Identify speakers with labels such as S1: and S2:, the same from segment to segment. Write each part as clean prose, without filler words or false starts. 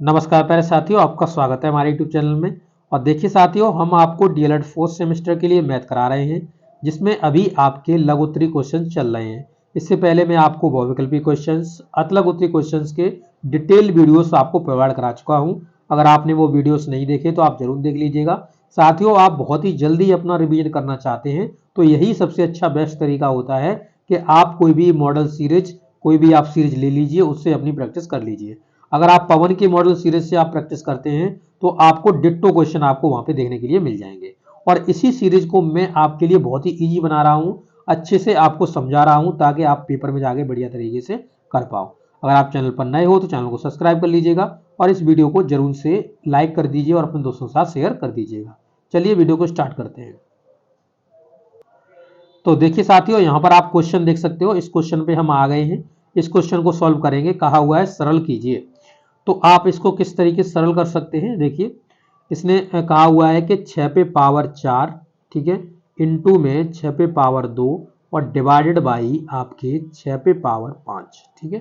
S1: नमस्कार प्यारे साथियों, आपका स्वागत है हमारे यूट्यूब चैनल में। और देखिए साथियों, हम आपको डीएलएड फोर्थ सेमेस्टर के लिए मैथ करा रहे हैं, जिसमें अभी आपके लघु उत्तरीय क्वेश्चन चल रहे हैं। इससे पहले मैं आपको बहुविकल्पी क्वेश्चंस, अतलघु उत्तरीय क्वेश्चंस के डिटेल वीडियोस आपको प्रोवाइड करा चुका हूं। अगर आपने वो वीडियोस नहीं देखे तो आप जरूर देख लीजिएगा। साथियों, आप बहुत ही जल्दी अपना रिवीजन करना चाहते हैं तो यही सबसे अच्छा बेस्ट तरीका होता है कि आप कोई भी मॉडल सीरीज, कोई भी आप सीरीज ले लीजिए, उससे अपनी प्रैक्टिस कर लीजिए। अगर आप पवन की मॉडल सीरीज से आप प्रैक्टिस करते हैं तो आपको डिट्टो क्वेश्चन आपको वहां पे देखने के लिए मिल जाएंगे। और इसी सीरीज को मैं आपके लिए बहुत ही इजी बना रहा हूं, अच्छे से आपको समझा रहा हूं ताकि आप पेपर में जाके बढ़िया तरीके से कर पाओ। अगर आप चैनल पर नए हो तो चैनल को सब्सक्राइब कर लीजिएगा और इस वीडियो को जरूर से लाइक कर दीजिए और अपने दोस्तों के साथ शेयर कर दीजिएगा। चलिए वीडियो को स्टार्ट करते हैं। तो देखिए साथियों, यहाँ पर आप क्वेश्चन देख सकते हो। इस क्वेश्चन पे हम आ गए हैं। इस क्वेश्चन को सॉल्व करेंगे। कहा हुआ है सरल कीजिए। तो आप इसको किस तरीके से सरल कर सकते हैं, देखिए इसने कहा हुआ है कि 6 पे पावर 4, ठीक है, इनटू में 6 पे पावर 2 और डिवाइडेड बाई आपके 6 पे पावर 5, ठीक है।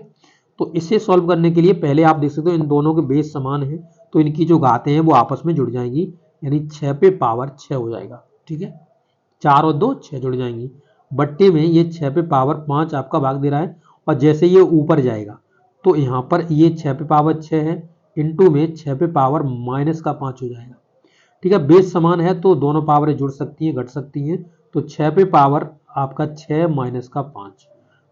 S1: तो इसे सॉल्व करने के लिए पहले आप देख सकते हो इन दोनों के बेस समान है, तो इनकी जो घातें हैं वो आपस में जुड़ जाएंगी, यानी 6 पे पावर 6 हो जाएगा, ठीक है। 4 और 2 6 जुड़ जाएंगी। बट्टे में ये 6 पे पावर 5 आपका भाग दे रहा है, और जैसे ये ऊपर जाएगा तो यहाँ पर ये 6 पे पावर 6 है, इनटू में 6 पे पावर माइनस का 5 हो जाएगा, ठीक है। बेस समान है तो दोनों पावरें जुड़ सकती हैं, घट सकती हैं। तो 6 पे पावर आपका 6 माइनस का 5,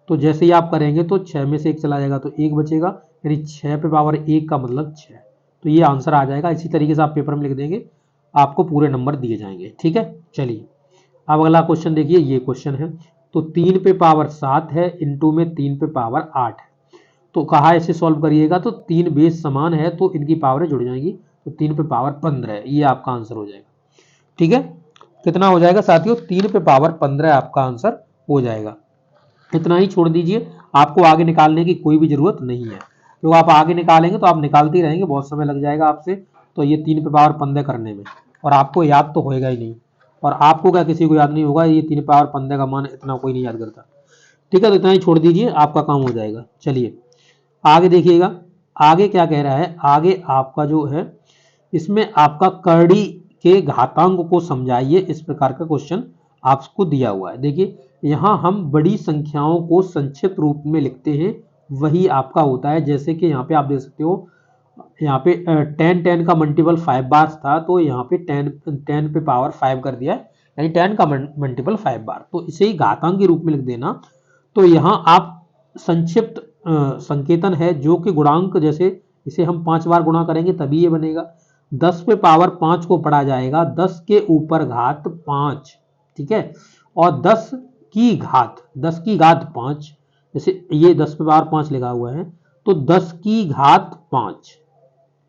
S1: तो जैसे ही आप करेंगे तो 6 में से 1 चला जाएगा तो 1 बचेगा, यानी 6 पे पावर 1 का मतलब 6। तो ये आंसर आ जाएगा। इसी तरीके से आप पेपर में लिख देंगे, आपको पूरे नंबर दिए जाएंगे, ठीक है। चलिए अब अगला क्वेश्चन देखिए, ये क्वेश्चन है। तो 3 पे पावर 7 है, इनटू में 3 पे पावर 8 है। तो कहा इसे सॉल्व करिएगा, तो 3 बेस समान है तो इनकी पावरें जुड़ जाएंगी, तो 3 पे पावर 15 है, ये आपका आंसर हो जाएगा, ठीक है। कितना हो जाएगा साथियों? 3 पे पावर 15 आपका आंसर हो जाएगा। इतना ही छोड़ दीजिए, आपको आगे निकालने की कोई भी जरूरत नहीं है, क्योंकि आप आगे निकालेंगे तो आप निकालते ही रहेंगे, बहुत समय लग जाएगा आपसे। तो ये 3 पे पावर 15 करने में, और आपको याद तो होएगा ही नहीं, और आपको क्या किसी को याद नहीं होगा, ये 3 पे पावर 15 का मान इतना कोई नहीं याद करता, ठीक है। तो इतना ही छोड़ दीजिए, आपका काम हो जाएगा। चलिए आगे देखिएगा, आगे क्या कह रहा है। आगे आपका जो है, इसमें आपका करड़ी के घातांक को समझाइए, इस प्रकार का क्वेश्चन आपको दिया हुआ है। देखिए यहाँ हम बड़ी संख्याओं को संक्षिप्त रूप में लिखते हैं, वही आपका होता है। जैसे कि यहाँ पे आप देख सकते हो, यहाँ पे 10 का मल्टीपल 5 बार था, तो यहाँ पे 10 पे पावर 5 कर दिया है, यानी 10 का मल्टीपल 5 बार। तो इसे ही घातांक के रूप में लिख देना। तो यहाँ आप संक्षिप्त संकेतन है, जो कि गुणांक, जैसे इसे हम 5 बार गुणा करेंगे तभी ये बनेगा। 10 पे पावर 5 को पढ़ा जाएगा 10 के ऊपर घात 5, ठीक है। और 10 की घात 5, जैसे ये 10 पे पावर 5 लिखा हुआ है, तो 10 की घात 5,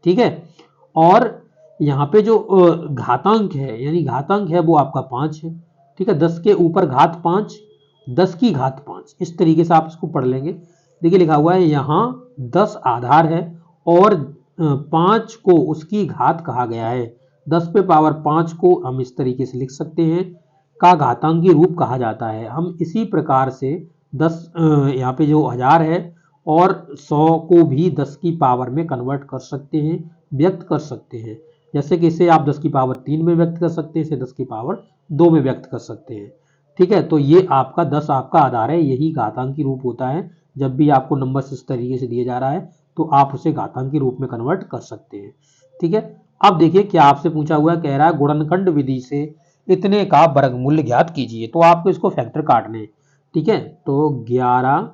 S1: ठीक है। और यहाँ पे जो घातांक है, यानी घातांक है वो आपका 5 है, ठीक है। 10 के ऊपर घात 5, 10 की घात 5, इस तरीके से आप इसको पढ़ लेंगे। देखिए लिखा हुआ है यहाँ 10 आधार है और 5 को उसकी घात कहा गया है। 10 पे पावर 5 को हम इस तरीके से लिख सकते हैं, का घातांकी रूप कहा जाता है। हम इसी प्रकार से 10 यहाँ पे जो 1000 है और 100 को भी 10 की पावर में कन्वर्ट कर सकते हैं, व्यक्त कर सकते हैं। जैसे कि इसे आप 10 की पावर 3 में व्यक्त कर सकते हैं, इसे 10 की पावर 2 में व्यक्त कर सकते हैं, ठीक है। तो ये आपका 10 आपका आधार है, यही घातांकी रूप होता है। जब भी आपको नंबर इस तरीके से दिया जा रहा है तो आप उसे घातांकी रूप में कन्वर्ट कर सकते हैं, ठीक है। अब देखिए क्या आपसे पूछा हुआ है, कह रहा है गुणनखंड विधि से इतने का वर्गमूल ज्ञात कीजिए। तो आपको इसको फैक्टर काटने, ठीक है। तो 11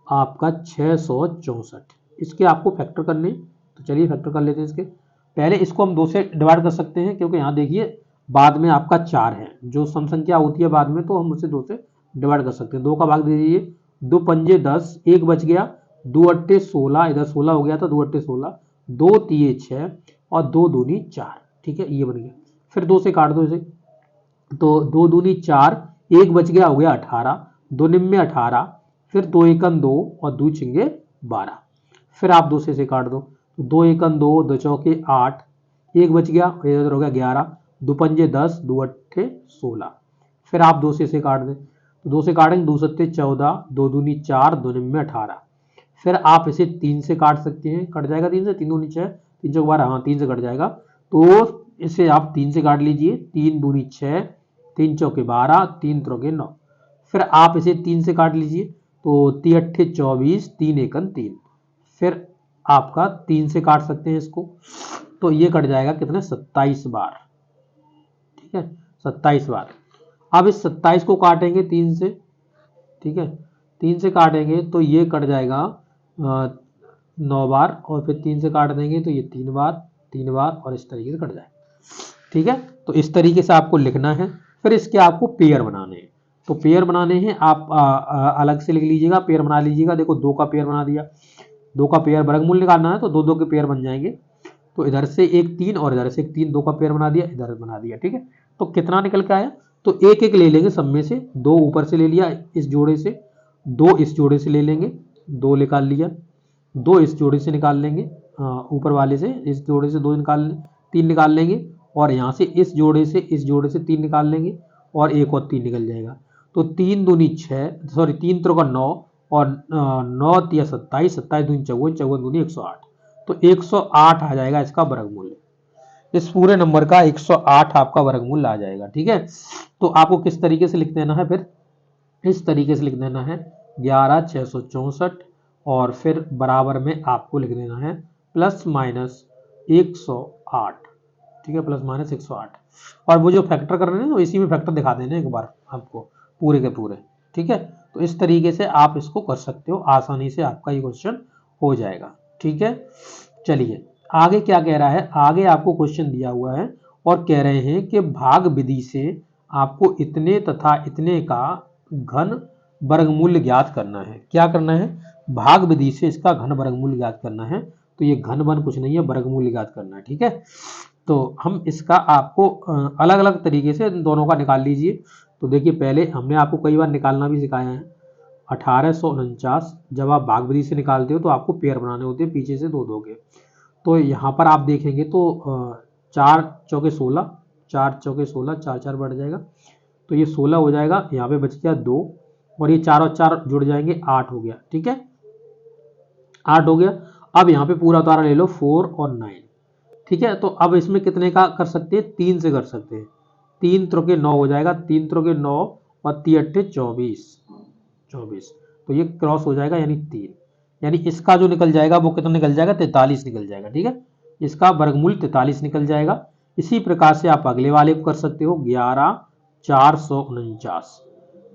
S1: आपका 664, इसके आपको फैक्टर करने। तो चलिए फैक्टर कर लेते हैं इसके। पहले इसको हम 2 से डिवाइड कर सकते हैं, क्योंकि यहाँ देखिए बाद में आपका 4 है, जो सम संख्या होती है बाद में, तो हम उसे 2 से डिवाइड कर सकते हैं। 2 का भाग दे दीजिए, 2 पंजे 10, 1 बच गया, 2 अट्टे 16, इधर 16 हो गया था, 2 अट्टे 16, 2 तिये 6 और 2 दूनी 4, ठीक है, ये बन गया। फिर 2 से काट दो इसे, तो 2 दूनी 4, 1 बच गया, हो गया 18, 2 निम्न 18, फिर 2 एकन 2 और 2 छिंगे 12। फिर आप 2 से काट दो, तो 2 एकन 2, 2 चौके 8, 1 बच गया, इधर हो गया 11, 2 पंजे 10, 2 अट्ठे 16। फिर आप 2 से काट दें, तो 2 से काटेंगे, 2 सत्ते 14, 2 दूनी 4, 2 निम्न 18। फिर आप इसे 3 से काट सकते हैं, कट जाएगा 3 से, 3 दूनी 6, 3 चौक 12, हाँ 3 से कट जाएगा। तो इसे आप 3 से काट लीजिए, 3 दूनी 6, 3 चौके 12, 3 त्रोके 9। फिर आप इसे 3 से काट लीजिए, तो 3 अट्ठे 24, 3 एकन 3। फिर आपका 3 से काट सकते हैं इसको, तो ये कट जाएगा कितने, 27 बार। ठीक है, 27 बार। अब इस 27 को काटेंगे 3 से, ठीक है, 3 से काटेंगे तो ये कट जाएगा 9 बार, और फिर 3 से काट देंगे तो ये 3 बार, 3 बार, और इस तरीके से कट जाएगा। ठीक है, तो इस तरीके से आपको लिखना है। फिर इसके आपको पेयर बनाने हैं, तो पेयर बनाने हैं आप अलग से लिख लीजिएगा, पेयर बना लीजिएगा। देखो 2 का पेयर बना दिया, 2 का पेयर वर्गमूल निकालना है तो 2 2 के पेयर बन जाएंगे। तो इधर से एक 3 और इधर से एक 3, 2 का पेयर बना दिया, इधर बना दिया। ठीक है, तो कितना निकल के आया, तो एक एक ले लेंगे सब में से, 2 ऊपर से ले लिया इस जोड़े से, 2 इस जोड़े से ले लेंगे, 2 निकाल लिया, 2 इस जोड़े से निकाल लेंगे, ऊपर वाले से इस जोड़े से 2 निकाल, 3 निकाल लेंगे, और यहाँ से इस जोड़े से 3 निकाल लेंगे, और एक और 3 निकल जाएगा। तो 3 दूनी 6, सॉरी 3 त्रोका 9, और 9 तिया 27, 27 दूनी 54, 54 दूनी 108। तो 108 आ जाएगा इसका वर्गमूल। इस पूरे नंबर का 108 आपका वर्गमूल आ जाएगा। ठीक है, तो आपको किस तरीके से लिख देना है, फिर इस तरीके से लिख देना है 11664, और फिर बराबर में आपको लिख देना है प्लस माइनस 108। ठीक है, प्लस माइनस 108, और वो जो फैक्टर कर रहे हैं तो इसी में फैक्टर दिखा देना एक बार आपको पूरे के पूरे। ठीक है, तो इस तरीके से आप इसको कर सकते हो, आसानी से आपका ये क्वेश्चन हो जाएगा। ठीक है, चलिए आगे क्या कह रहा है, आगे आपको क्वेश्चन दिया हुआ है और कह रहे हैं कि भाग विधि से आपको इतने तथा इतने का घन वर्गमूल ज्ञात करना है। क्या करना है, भाग विधि से इसका घन वर्गमूल ज्ञात करना है। तो ये घन बन कुछ नहीं है, वर्गमूल ज्ञात करना है। ठीक है, तो हम इसका आपको अलग अलग तरीके से दोनों का निकाल लीजिए। तो देखिए पहले हमने आपको कई बार निकालना भी सिखाया है। 1849 जब आप भाग विधि से निकालते हो तो आपको पेयर बनाने होते हैं, पीछे से 2 2 के। तो यहाँ पर आप देखेंगे तो 4 चौके 16, 4 चौके 16, 4 4 बढ़ जाएगा, तो ये 16 हो जाएगा। यहाँ पे बच गया 2, और ये 4 और 4 जुड़ जाएंगे, 8 हो गया। ठीक है, 8 हो गया। अब यहाँ पे पूरा उतारा ले लो, 4 और 9। ठीक है, तो अब इसमें कितने का कर सकते हैं, 3 से कर सकते हैं। 3 त्रोके 9 हो जाएगा, 3 त्रोके 9, और 3 अट्ठे 24, 24, तो ये क्रॉस हो जाएगा, यानी 3, यानी इसका जो निकल जाएगा वो कितना निकल जाएगा, 43 निकल जाएगा। ठीक है, इसका वर्गमूल 43 निकल जाएगा। इसी प्रकार से आप अगले वाले को कर सकते हो, 11449।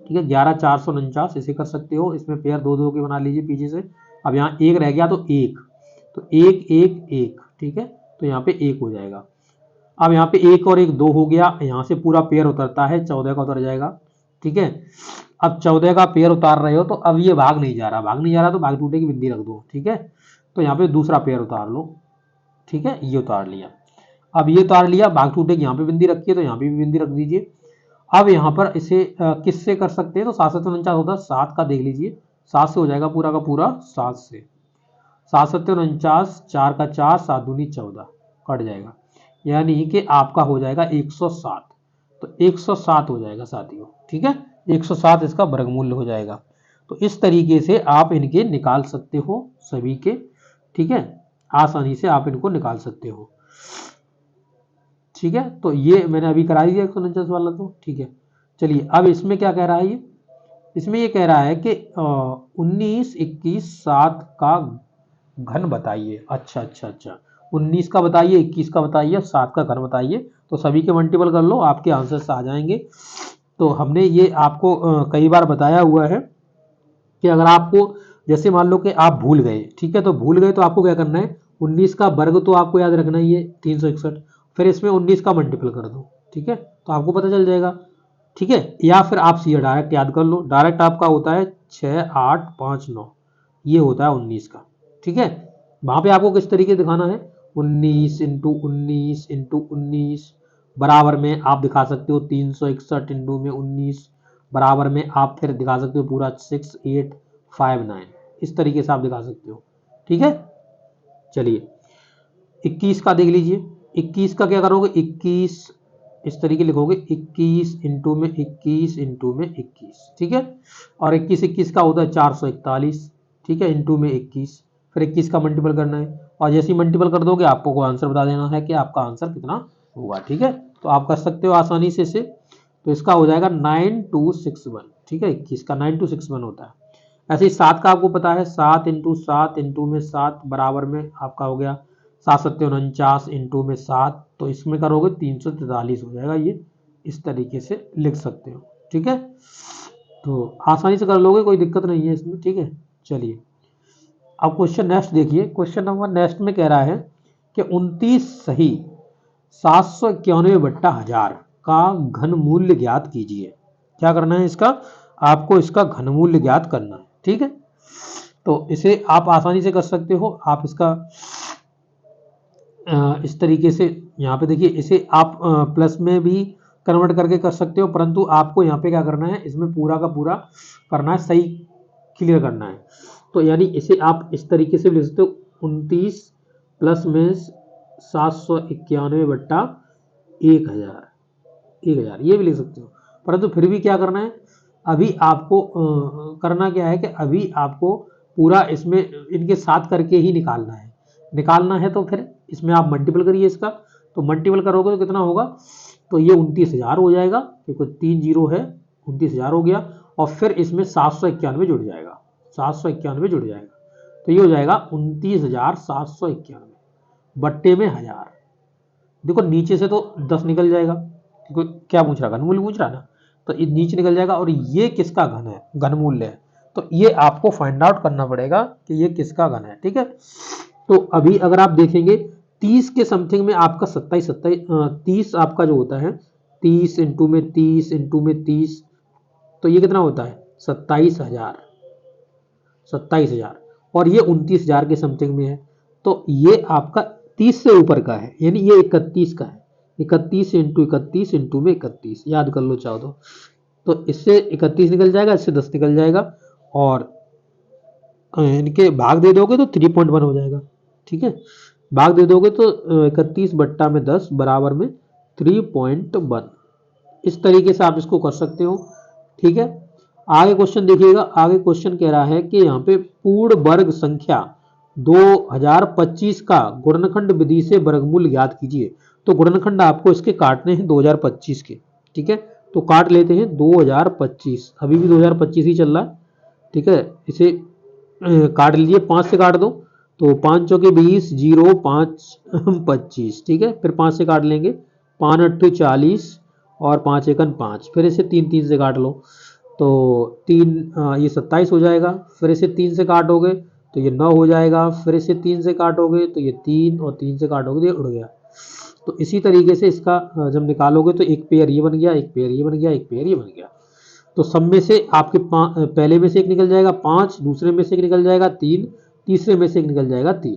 S1: ठीक है, 11449 इसे कर सकते हो, इसमें पेयर 2 2 के बना लीजिए पीछे से। अब यहाँ एक रह गया तो एक, तो 1 1 1। ठीक है, तो यहाँ पे 1 हो जाएगा। अब यहाँ पे 1 और 1 2 हो गया, यहाँ से पूरा पेयर उतरता है, 14 का उतर जाएगा। ठीक है, अब 14 का पेयर उतार रहे हो तो अब ये भाग नहीं जा रहा, भाग नहीं जा रहा तो भाग टूटे की बिंदी रख दो। ठीक है, तो यहाँ पे दूसरा पेयर उतार लो। ठीक है, ये उतार लिया। अब ये उतार लिया, भाग टूटे की यहाँ पे बिंदी रखी है तो यहाँ पे भी बिंदी रख दीजिए। अब यहाँ पर इसे किससे कर सकते हैं, तो 7 7 49 होता है, 7 का देख लीजिए, 7 से हो जाएगा पूरा का पूरा, 7 से, 7 7 49, 4 का 4, 7 दूनी 14, कट जाएगा, यानी कि आपका हो जाएगा 107। तो 107 हो जाएगा साथियों। ठीक है, 107 इसका वर्गमूल हो जाएगा। तो इस तरीके से आप इनके निकाल सकते हो सभी के। ठीक है, आसानी से आप इनको निकाल सकते हो। ठीक है, तो ये मैंने अभी करा दिया 149 वाला तो। ठीक है, चलिए अब इसमें क्या कह रहा है, ये इसमें ये कह रहा है कि 19 21 7 का घन बताइए। अच्छा अच्छा अच्छा, 19 का बताइए, 21 का बताइए, 7 का घन बताइए। तो सभी के मल्टीपल कर लो, आपके आंसर्स आ जाएंगे। तो हमने ये आपको कई बार बताया हुआ है कि अगर आपको, जैसे मान लो कि आप भूल गए, ठीक है, तो भूल गए तो आपको क्या करना है, 19 का वर्ग तो आपको याद रखना ही है 361, फिर इसमें 19 का मल्टीपल कर दो। ठीक है, तो आपको पता चल जाएगा। ठीक है, या फिर आप सीधे डायरेक्ट याद कर लो, डायरेक्ट आपका होता है 6 8 5 9, ये होता है 19 का। ठीक है, वहां पे आपको किस तरीके दिखाना है, 19 इंटू 19 इंटू 19 बराबर में आप दिखा सकते हो 361 इंटू में 19 बराबर में आप फिर दिखा सकते हो पूरा 6 8 5 9, इस तरीके से आप दिखा सकते हो। ठीक है, चलिए 21 का देख लीजिए। 21 का क्या करोगे, 21 इस तरीके लिखोगे, 21 इंटू में 21 इंटू में 21। ठीक है, और 21 21 का होता है 441। ठीक है, इंटू में 21, फिर 21 का मल्टीपल करना है और जैसे ही मल्टीपल कर दोगे आपको को आंसर बता देना है कि आपका आंसर कितना होगा। ठीक है, तो आप कर सकते हो आसानी से इसे। तो इसका हो जाएगा 9261। ठीक है, 21 का 9261 होता है। ऐसे ही 7 का आपको पता है, 7 इंटू 7 इंटू में 7 बराबर में आपका हो गया 7 7 49 इंटू में 7, तो इसमें करोगे 343 हो जाएगा। ये इस तरीके से लिख सकते हो। ठीक है, तो आसानी से कर लोगे, कोई दिक्कत नहीं है इसमें। ठीक है, चलिए अब क्वेश्चन नेक्स्ट देखिए। क्वेश्चन नंबर नेक्स्ट में कह रहा है कि 29 सही 791 बट्टा 1000 का घन मूल्य ज्ञात कीजिए। क्या करना है इसका, आपको इसका घन मूल्य ज्ञात करना है। ठीक है, तो इसे आप आसानी से कर सकते हो। आप इसका इस तरीके से यहाँ पे देखिए, इसे आप प्लस में भी कन्वर्ट करके कर सकते हो, परंतु आपको यहाँ पे क्या करना है, इसमें पूरा का पूरा करना है, सही क्लियर करना है। तो यानी इसे आप इस तरीके से लिख सकते हो, 29 प्लस में 791 बट्टा 1000 ये भी लिख सकते हो। परंतु फिर भी क्या करना है, अभी आपको करना क्या है कि अभी आपको पूरा इसमें इनके साथ करके ही निकालना है। तो फिर इसमें आप मल्टीपल करिए इसका, तो मल्टीपल करोगे तो कितना होगा, तो ये 29,000 हो जाएगा, क्योंकि 3 जीरो है, 29,000 हो गया। और फिर इसमें 791 जुड़ जाएगा, 791 जुड़ जाएगा, तो ये हो जाएगा 29,791 बट्टे में 1000। देखो नीचे से तो 10 निकल जाएगा, क्योंकि क्या पूछ रहा, घनमूल्य पूछ रहा ना, तो ये नीचे निकल जाएगा। और ये किसका घन है, घनमूल्य है, तो ये आपको फाइंड आउट करना पड़ेगा कि ये किसका घन है। ठीक है, तो अभी अगर आप देखेंगे 30 के समथिंग में आपका 30 आपका जो होता है 30 इंटू में 30 इंटू में 30, तो ये कितना होता है 27,000 और ये 29,000 के समथिंग में है। तो ये आपका 30 से ऊपर का है, यानी ये 31 का है। 31 इंटू 31 इंटू में 31 याद कर लो चाहो तो इससे 31 निकल जाएगा, इससे 10 निकल जाएगा और इनके भाग दे दोगे तो 3.1 हो जाएगा। ठीक है, भाग दे दोगे तो 31 बट्टा में 10 बराबर में 3.1। इस तरीके से आप इसको कर सकते हो। ठीक है, आगे क्वेश्चन देखिएगा। आगे क्वेश्चन कह रहा है कि यहाँ पे पूर्ण वर्ग संख्या 2025 का गुणनखंड विधि से वर्गमूल ज्ञात कीजिए। तो गुणनखंड आपको इसके काटने हैं 2025 के। ठीक है, तो काट लेते हैं 2025, अभी भी 2025 ही चल रहा है। ठीक है, इसे काट लीजिए, 5 से काट दो, तो 5 चौके 20, 0 5 25। ठीक है, फिर 5 से काट लेंगे, 5 8 40 और 5 एकन 5, फिर इसे 3 3 से काट लो, तो 3 ये 27 हो जाएगा। फिर इसे 3 से काटोगे तो ये 9 हो जाएगा, फिर इसे 3 से काटोगे तो ये 3 और 3 से काटोगे तो ये उड़ गया। तो इसी तरीके से इसका जब निकालोगे तो एक पेयर ये बन गया, एक पेयर ये बन गया, एक पेयर ये बन गया। तो सब में से आपके पहले में से एक निकल जाएगा 5, दूसरे में से एक निकल जाएगा 3, तीसरे में से एक निकल जाएगा 3।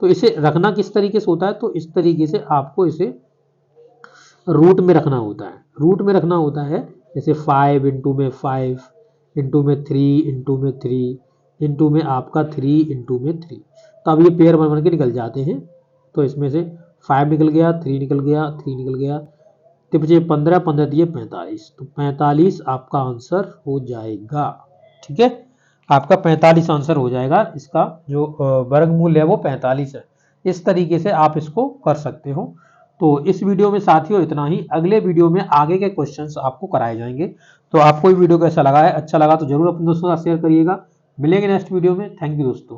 S1: तो इसे रखना किस तरीके से होता है, तो इस तरीके से आपको इसे रूट में रखना होता है। रूट में रखना होता है, जैसे 5 इंटू में 5 इंटू में 3 इंटू में 3 इंटू में आपका 3 इंटू में 3। तो अब ये पेयर बन के निकल जाते हैं। तो इसमें से 5 निकल गया, 3 निकल गया, 3 निकल गया, तो बचे 15, 15 दिए 45, तो 45 आपका आंसर हो जाएगा। ठीक है, आपका 45 आंसर हो जाएगा। इसका जो वर्गमूल है वो 45 है। इस तरीके से आप इसको कर सकते हो। तो इस वीडियो में साथियों इतना ही। अगले वीडियो में आगे के क्वेश्चंस आपको कराए जाएंगे। तो आपको ये वीडियो कैसा लगा है, अच्छा लगा तो जरूर अपने दोस्तों के साथ शेयर करिएगा। मिलेंगे नेक्स्ट वीडियो में। थैंक यू दोस्तों।